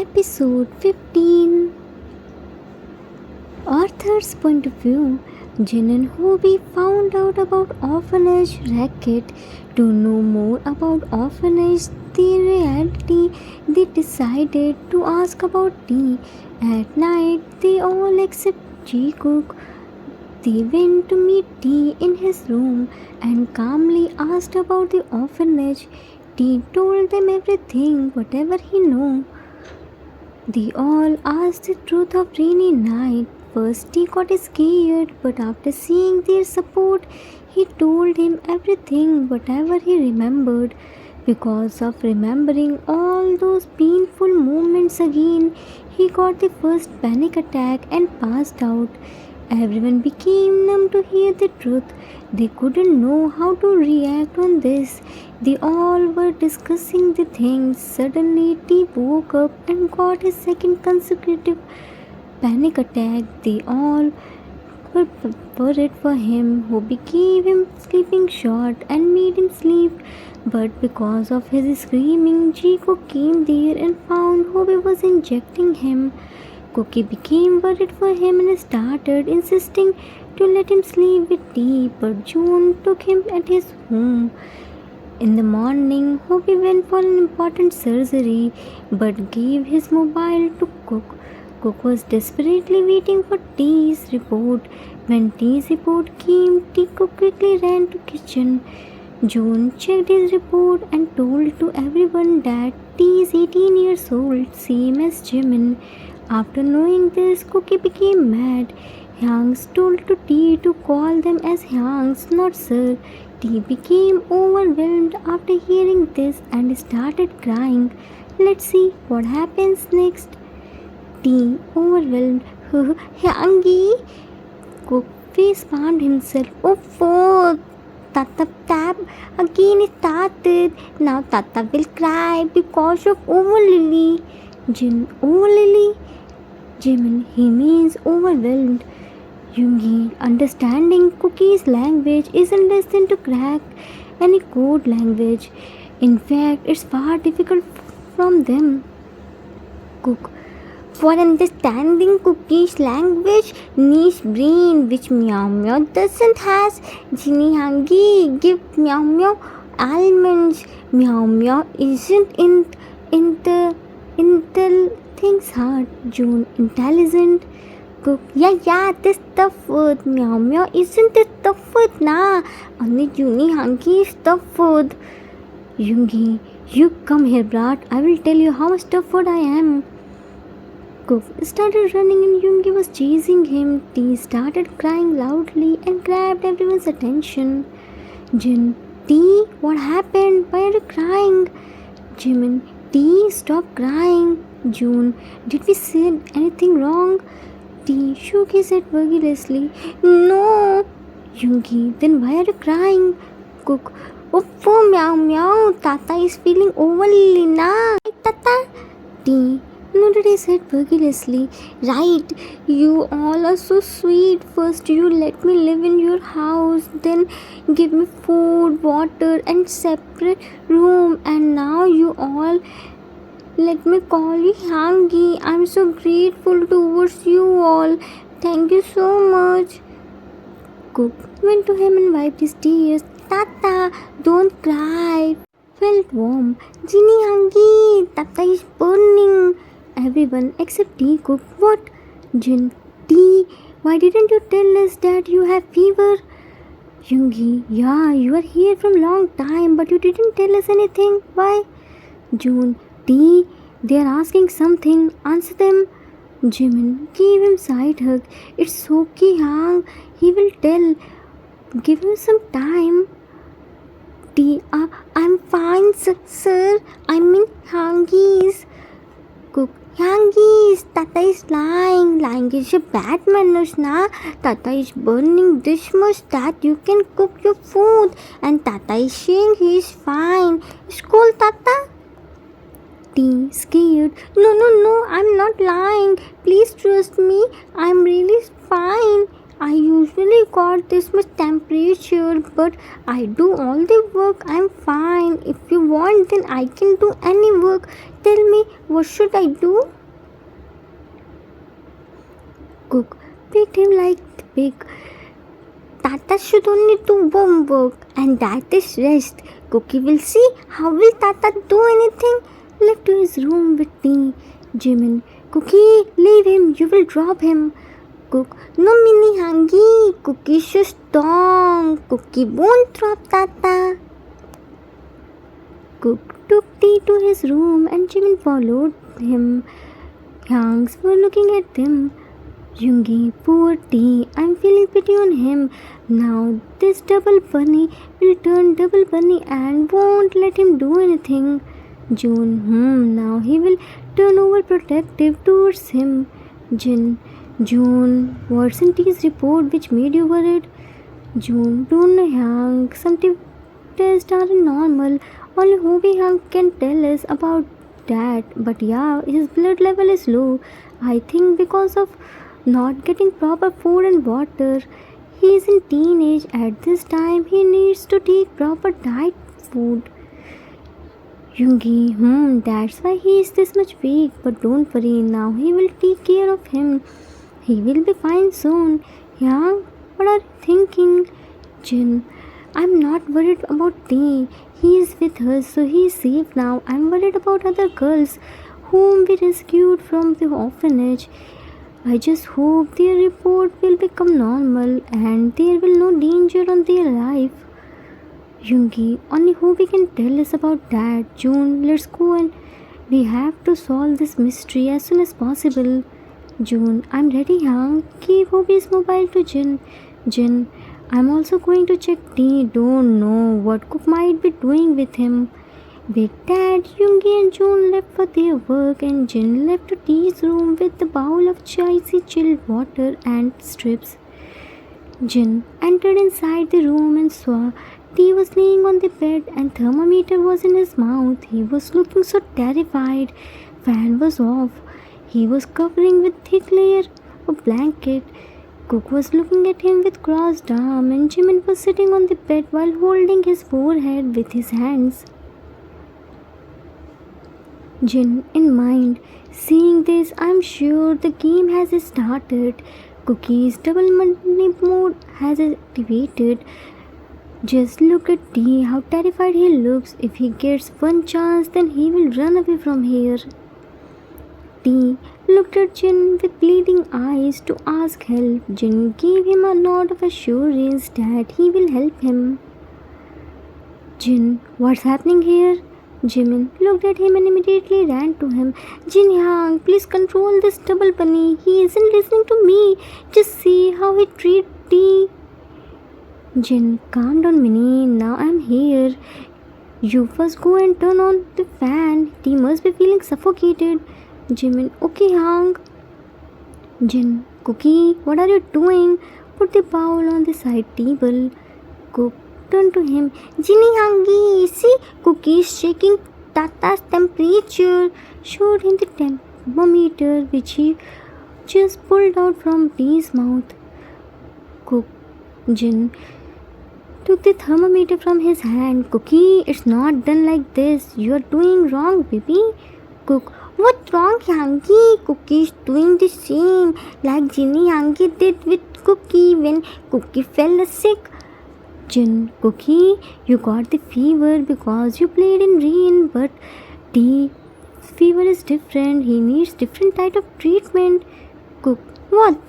Episode 15. Arthur's point of view. Jin and Hobie found out about orphanage racket. To know more about orphanage, the reality, they decided to ask about tea. At night, they all except Jikook. They went to meet T in his room and calmly asked about the orphanage. T told them everything, whatever he knew. They all asked the truth of rainy night. First he got scared, but after seeing their support, he told him everything, whatever he remembered. Because of remembering all those painful moments again, he got the first panic attack and passed out. Everyone became numb to hear the truth. They couldn't know how to react on this. They all were discussing the things. Suddenly, T woke up and got his second consecutive panic attack. They all were worried for him, who gave him sleeping shot and made him sleep. But because of his screaming, Chico came there and found Hobie was injecting him. Cookie became worried for him and started insisting to let him sleep with T, but June took him at his home. In the morning, Hobie went for an important surgery but gave his mobile to Cook. Cook was desperately waiting for T's report. When T's report came, T Cook quickly ran to kitchen. June checked his report and told to everyone that T is 18 years old, same as Jimin. After knowing this, Cookie became mad. Hanks told to T to call them as Hanks, not Sir. T became overwhelmed after hearing this and started crying. Let's see what happens next. T, overwhelmed. Hangi! Cook face palmed himself. Oh, Tata tab again started. Now Tata will cry because of Overlily. Jin, Overlily? Jimin, he means overwhelmed. Yoongi, understanding Cookie's language isn't less than to crack any code language. In fact, it's far difficult from them. Cook, for understanding Cookie's language, niche brain which Meow Meow doesn't has. Jinny Hangi, give Meow Meow almonds. Meow Meow isn't in the thing's heart. June, intelligent. Cook, yeah, this tough food. Meow Meow isn't this tough food, nah. Only Junie Hanky is tough food. Yoongi, you come here, brat. I will tell you how much tough food I am. Cook started running and Yoongi was chasing him. T started crying loudly and grabbed everyone's attention. Jin, T, what happened? Why are you crying? Jimin, T, stop crying. June, did we say anything wrong? T shook his head vigorously. No. Yoongi, then why are you crying? Cook, oh, Meow Meow, Tata is feeling overly na. Tata. T nodded his head vigorously. Right, you all are so sweet. First you let me live in your house, then give me food, water and separate room, and now you all let me call you Hangi. I'm so grateful towards you all. Thank you so much. Cook went to him and wiped his tears. Tata, don't cry. Felt warm. Jinny Hangi, Tata is burning. Everyone except T Cook. What? Jin, T, why didn't you tell us that you have fever? Yoongi, yeah, you are here from long time, but you didn't tell us anything. Why? June, T, they are asking something. Answer them. Jimin gave him side hug. It's okay, Hang. He will tell. Give him some time. T, I'm fine, sir. I mean, Hangies. Cook, Hangies. Tata is lying. Lying is a bad manners, na. Tata is burning this much that you can cook your food. And Tata is saying he is fine. School, Tata. T, scared. No, I'm not lying. Please trust me. I'm really fine. I usually got this much temperature, but I do all the work. I'm fine. If you want, then I can do any work. Tell me, what should I do? Cook picked him like the pig. Tata should only do homework, and that is rest. Cookie will see. How will Tata do anything? Left to his room with tea. Jimin, Cookie, leave him. You will drop him. Cook, no mini hangi. Cookie should strong. Cookie won't drop Tata. Cook took tea to his room, and Jimin followed him. Hangs were looking at them. Yoongi, poor T, I'm feeling pity on him. Now this double bunny will turn double bunny and won't let him do anything. June, now he will turn overprotective towards him. June, what's in T's report which made you worried? June, don't know Hyang, some tests are normal. Only Hobie Hyang can tell us about that. But yeah, his blood level is low. I think because of not getting proper food and water. He is in teenage at this time. He needs to take proper diet food. Yoongi, that's why he is this much weak. But don't worry, now he will take care of him. He will be fine soon. Yang, what are you thinking? Jin, I'm not worried about T. He is with us, so he is safe now. I'm worried about other girls whom we rescued from the orphanage. I just hope their report will become normal and there will no danger on their life. Yoongi, only Hobie can tell us about that. June, let's go and we have to solve this mystery as soon as possible. June, I'm ready, Yang. Give Hobie's mobile to Jin, I'm also going to check T. Don't know what Cook might be doing with him. With that, Yoongi and June left for their work and Jin left to T's room with a bowl of icy chilled water and strips. Jin entered inside the room and saw T was laying on the bed and thermometer was in his mouth. He was looking so terrified. Fan was off. He was covering with thick layer of blanket. Cook was looking at him with crossed arm and Jimin was sitting on the bed while holding his forehead with his hands. Jin in mind. Seeing this, I'm sure the game has started. Cookie's double money mode has activated. Just look at T, how terrified he looks. If he gets one chance, then he will run away from here. T looked at Jin with bleeding eyes to ask help. Jin gave him a nod of assurance that he will help him. Jin, what's happening here? Jimin looked at him and immediately ran to him. Jin Yang, please control this double bunny. He isn't listening to me. Just see how he treats T. Jin, calm down, Minnie. Now I'm here. You first go and turn on the fan. T must be feeling suffocated. Jimin, okay, Yang. Jin, Cookie, what are you doing? Put the bowl on the side table. Cook turned to him. Jinny Hangi, see, Cookie is shaking Tata's temperature. Showed him the thermometer which he just pulled out from T's mouth. Cook, Jin took the thermometer from his hand. Cookie, it's not done like this. You are doing wrong, baby. Cook, what's wrong, Hangi? Cookie is doing the same like Jinny Hangi did with Cookie when Cookie fell sick. Jin, Cookie, you got the fever because you played in rain, but T fever is different. He needs different type of treatment. Cook, what?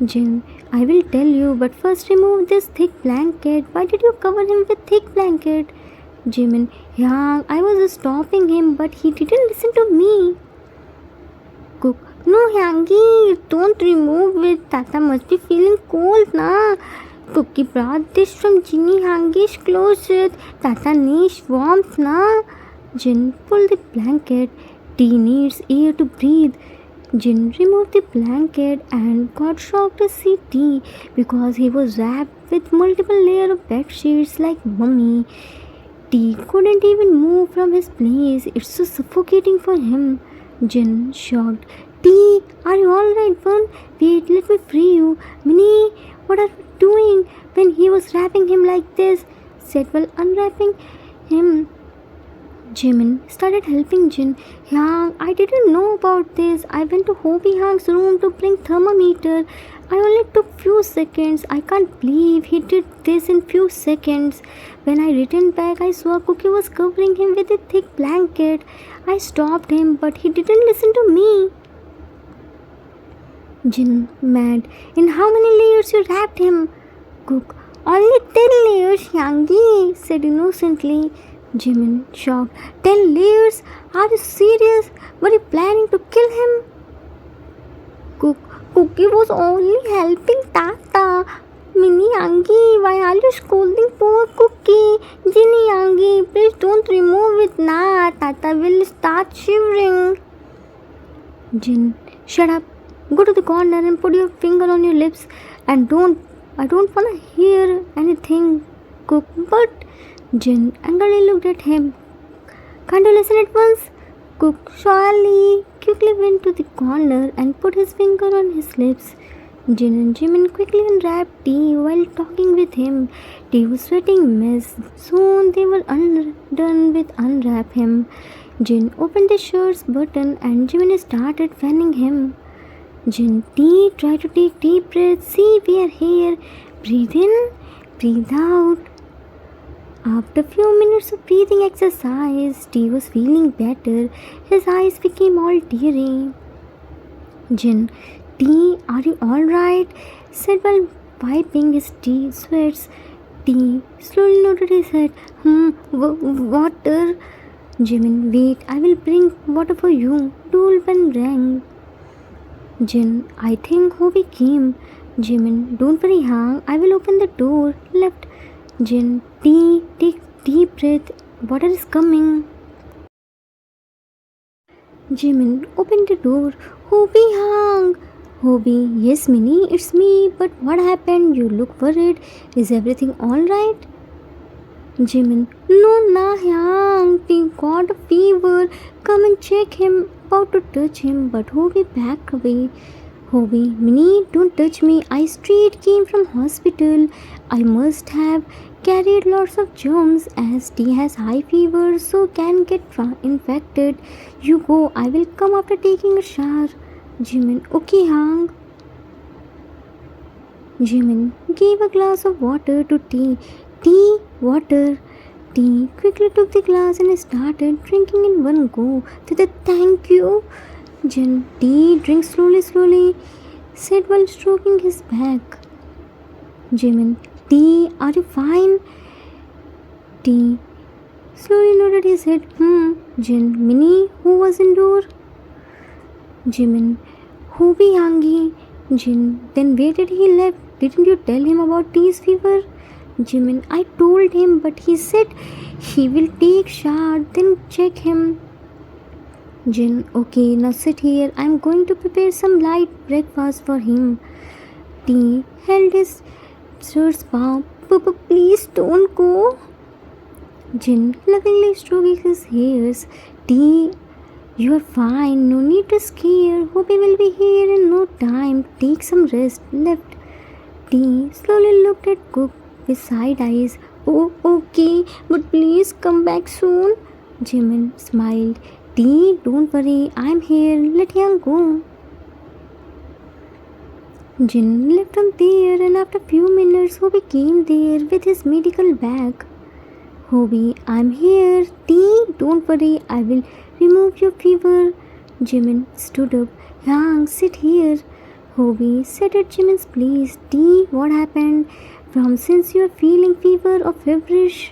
Jin, I will tell you, but first remove this thick blanket. Why did you cover him with thick blanket? Jimin, Yang, I was stopping him, but he didn't listen to me. Cook, no, Yangi, don't remove it. Tata must be feeling cold, na. Cookie brought this from Jinny Hangi's closet. Tata needs warmth, na. Jin pulled the blanket. T needs air to breathe. Jin removed the blanket and got shocked to see T because he was wrapped with multiple layers of bed sheets like mummy. T couldn't even move from his place. It's so suffocating for him. Jin shocked. T, are you alright, bun? Wait, let me free you. Minnie, what are you doing when he was wrapping him like this? Said while unwrapping him. Jimin started helping Jin. Yang, I didn't know about this. I went to Hobie Hang's room to bring thermometer. I only took few seconds. I can't believe he did this in few seconds. When I returned back, I saw Cookie was covering him with a thick blanket. I stopped him, but he didn't listen to me. Jin, mad. In how many layers you wrapped him? Cook, only 10 layers, Yangi, said innocently. Jimin, shocked. 10 layers? Are you serious? Were you planning to kill him? Cook, Cookie was only helping Tata. Mini Yangi, why are you scolding poor Cookie? Jinny Yangi, please don't remove it now. Tata will start shivering. Jin, shut up. Go to the corner and put your finger on your lips and I don't wanna hear anything, Cook. But Jin angrily looked at him. Can't you listen at once? Cook surely quickly went to the corner and put his finger on his lips. Jin and Jimin quickly unwrapped T while talking with him. T was sweating mess. Soon they were done with unwrap him. Jin opened the shirt's button and Jimin started fanning him. Jin, T, try to take deep breaths. See, we are here. Breathe in, breathe out. After a few minutes of breathing exercise, T was feeling better. His eyes became all teary. Jin, T, are you alright? Said while wiping his sweats. T slowly nodded his head. Water. Jimin, wait, I will bring water for you. Dulban rang. Jin, I think Hobie came. Jimin, don't worry, Hang. I will open the door. Left. Jin, T, take deep breath. Water is coming. Jimin opened the door. Hobie Hang. Hobie, yes, Minnie, it's me. But what happened? You look worried. Is everything alright? Jimin, no, nah, Hang. He got a fever. Come and check him. About to touch him, but Hobie backed away. Hobie, Minnie, don't touch me. I straight came from hospital. I must have carried lots of germs as T has high fever so can get infected. You go, I will come after taking a shower. Jimin, okay, Hang. Jimin gave a glass of water to T. Tea, water. T quickly took the glass and started drinking in one go. Thank you. Jin, T, drink slowly, said while stroking his back. Jimin, T, are you fine? T slowly nodded his head. Jin, Minnie, who was indoor? Jimin, Hobie Hangi. Jin, then where did he left? Didn't you tell him about T's fever? Jimin, I told him, but he said he will take shower, then check him. Jin, okay, now sit here. I'm going to prepare some light breakfast for him. T held his shirt's palm. Please don't go. Jin lovingly stroked his hairs. T, you're fine. No need to scare. Hobie will be here in no time. Take some rest. Left. T slowly looked at Cook with side eyes. Oh, okay, but please come back soon. Jimin smiled. T, don't worry, I'm here. Let Yang go. Jin left him there, and after a few minutes, Hobie came there with his medical bag. Hobie, I'm here. T, don't worry, I will remove your fever. Jimin stood up. Yang, sit here. Hobie sat at Jimin's place. T, what happened? From since you are feeling fever or feverish?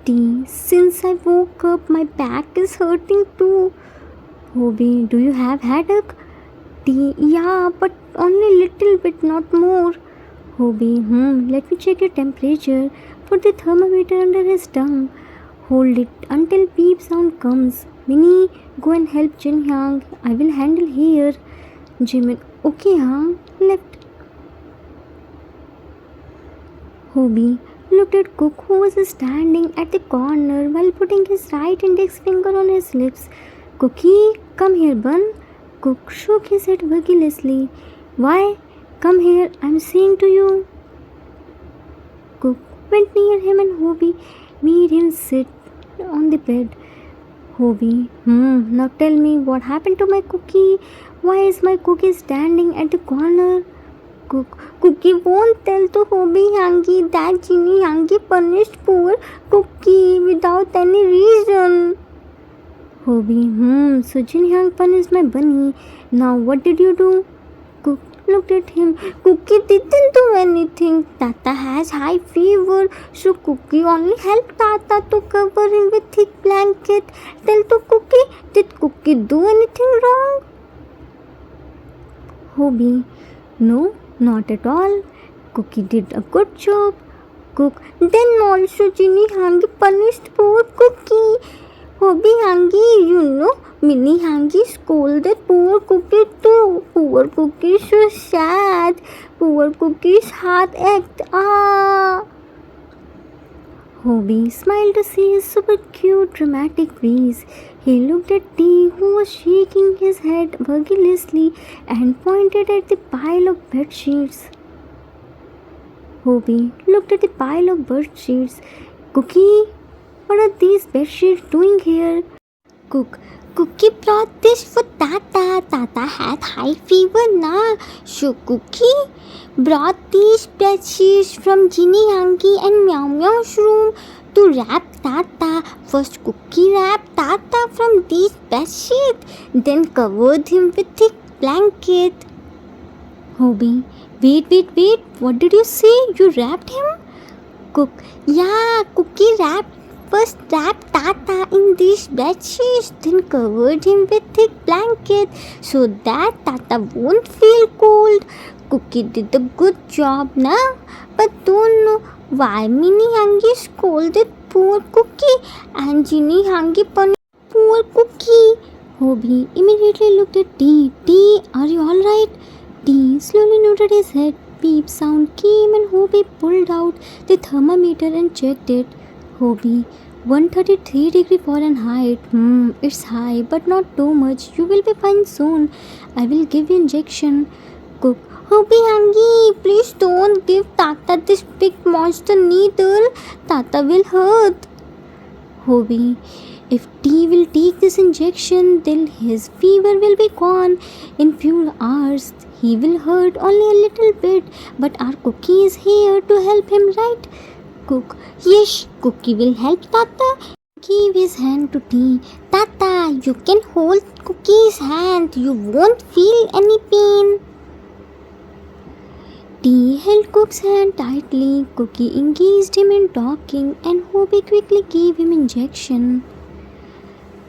T, since I woke up, my back is hurting too. Hobie, do you have headache? T, yeah, but only little bit, not more. Hobie, let me check your temperature. Put the thermometer under his tongue. Hold it until beep sound comes. Minnie, go and help Jin Hyang. I will handle here. Jimin, okay, Hang. Left. Hobie looked at Cook, who was standing at the corner while putting his right index finger on his lips. Cookie, come here, Bun. Cook shook his head vigorously. Why? Come here, I'm saying to you. Cook went near him and Hobie made him sit. on the bed. Hobie, now tell me what happened to my cookie? Why is my cookie standing at the corner? Cookie won't tell to Hobie Hangi that Ginny Hangi punished poor Cookie without any reason. Hobie, so Ginny Hang punished my bunny. Now what did you do? Cook looked at him. Cookie didn't do anything. Tata has high fever, so Cookie only helped Tata to cover him with thick blanket. Tell to Cookie, did Cookie do anything wrong? Hobie, no, not at all. Cookie did a good job. Cook, then also Ginny Hangi punished poor Cookie. Hobie Hangi, Minnie Hangi scolded poor Cookie too. Poor Cookie so sad. Poor Cookie's heart ached. Hobie smiled to see his super cute dramatic face. He looked at Dee, who was shaking his head vigorously, and pointed at the pile of bed sheets. Hobie looked at the pile of bed sheets. Cookie, what are these bed sheets doing here? Cookie brought this for Tata. Tata had high fever now. So Cookie brought these bed sheets from Ginny Hangi and Meow Meow's room to wrap Tata. First Cookie wrapped Tata from these bed sheets, then covered him with thick blanket. Hobie, wait, what did you say? You wrapped him? Yeah, Cookie first wrapped Tata in these bed sheets, then covered him with thick blanket so that Tata won't feel cold. Cookie did a good job now, but don't know why Minnie Hangi scolded poor Cookie and Ginny Hangi punished poor Cookie. Hobie immediately looked at Dee. Dee, are you alright? Dee slowly nodded his head. Beep sound came and Hobie pulled out the thermometer and checked it. Hobie, 133 degree Fahrenheit. It's high, but not too much. You will be fine soon. I will give you injection. Cook, Hobie Hangi, please don't give Tata this big monster needle. Tata will hurt. Hobie, if T will take this injection, then his fever will be gone in few hours. He will hurt only a little bit, but our Cookie is here to help him, right? Cook, yes, Cookie will help Tata. Give his hand to T. Tata, you can hold Cookie's hand. You won't feel any pain. T held Cook's hand tightly. Cookie engaged him in talking and Hobie quickly gave him injection.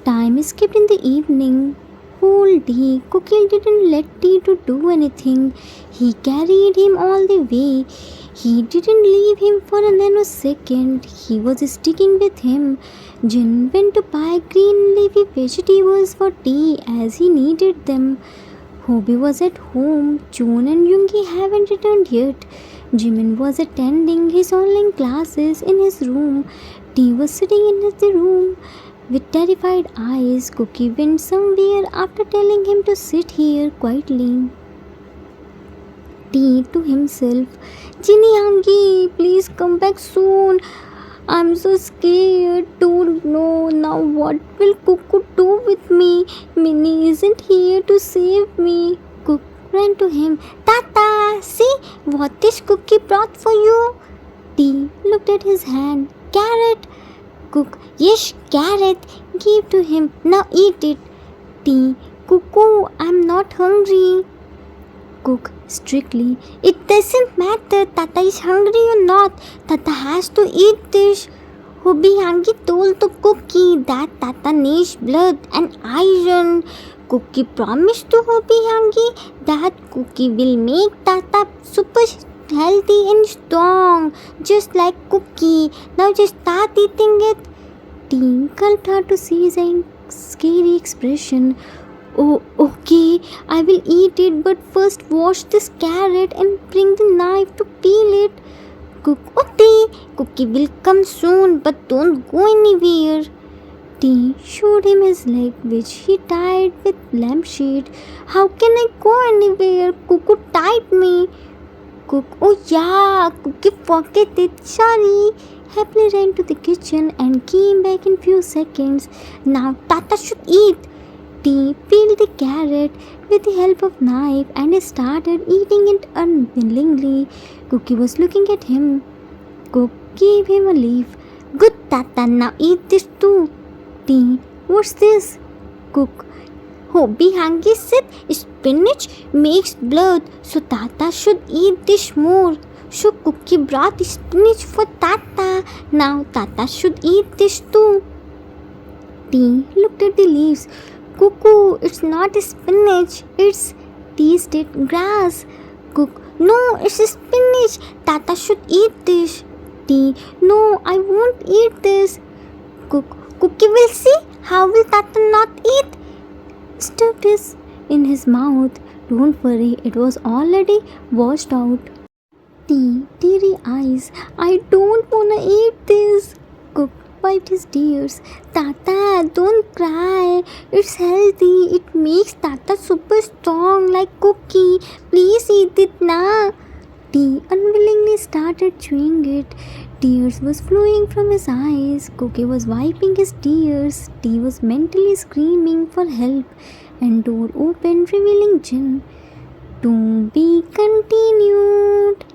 Time skipped in the evening. Whole day, Cookie didn't let T to do anything. He carried him all the way. He didn't leave him for a nanosecond. He was sticking with him. Jin went to buy green leafy vegetables for T as he needed them. Hobie was at home. June and Yoongi haven't returned yet. Jimin was attending his online classes in his room. T was sitting in the room with terrified eyes. Cookie went somewhere after telling him to sit here quietly. T to himself, Ginny Hangi, please come back soon. I'm so scared. Don't know now what will Cuckoo do with me. Minnie isn't here to save me. Cook ran to him. Tata, see what this Cookie brought for you. T looked at his hand. Carrot. Cook, yes, carrot. Give to him. Now eat it. T, Cuckoo, I'm not hungry. Cook strictly, it doesn't matter Tata is hungry or not. Tata has to eat this. Hobie Hangi told the Cookie that Tata needs blood and iron. Cookie promised to Hobie Hangi that Cookie will make Tata super healthy and strong, just like Cookie. Now just start eating it. Teen gulped hard to see his scary expression. Oh, okay, I will eat it, but first wash this carrot and bring the knife to peel it. Cook, okay, Cookie will come soon, but don't go anywhere. T showed him his leg, which he tied with lampshade. How can I go anywhere? Cuckoo tied me. Cook, oh yeah, Cookie forget it, sorry. happily ran to the kitchen and came back in few seconds. Now Tata should eat. He peeled the carrot with the help of knife and started eating it unwillingly. Cookie was looking at him. Cook gave him a leaf. Good Tata, now eat this too. Tea, what's this? Cook. Hobby Hangi said spinach makes blood, so Tata should eat this more. So Cookie brought spinach for Tata. Now Tata should eat this too. Tea looked at the leaves. Cuckoo, it's not spinach, it's tasted grass. Cook, no, it's spinach. Tata should eat this. Tea, no, I won't eat this. Cook, Cookie will see. How will Tata not eat? Stuffed his in his mouth. Don't worry, it was already washed out. Teary eyes. I don't wanna eat this. Cook wiped his tears. Tata, don't cry. It's healthy. It makes Tata super strong like Cookie. Please eat it now. Tea unwillingly started chewing it. Tears was flowing from his eyes. Cookie was wiping his tears. Tea was mentally screaming for help. And door opened, revealing Jin. To be continued.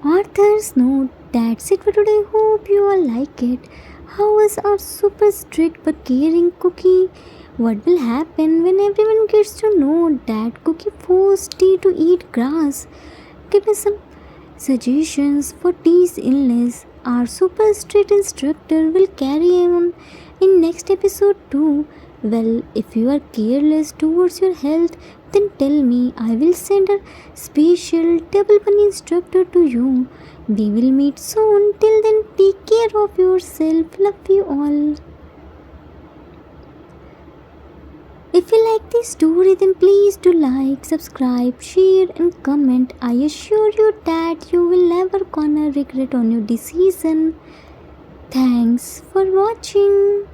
Author's note. That's it for today. Hope you all like it. How is our super strict but caring Cookie? What will happen when everyone gets to know that Cookie forced Tea to eat grass? Give me some suggestions for Tea's illness. Our super strict instructor will carry on in next episode too. Well, if you are careless towards your health, then tell me. I will send a special double bunny instructor to you. We will meet soon. Till then, take care of yourself. Love you all. If you like this story, then please do like, subscribe, share and comment. I assure you that you will never gonna regret on your decision. Thanks for watching.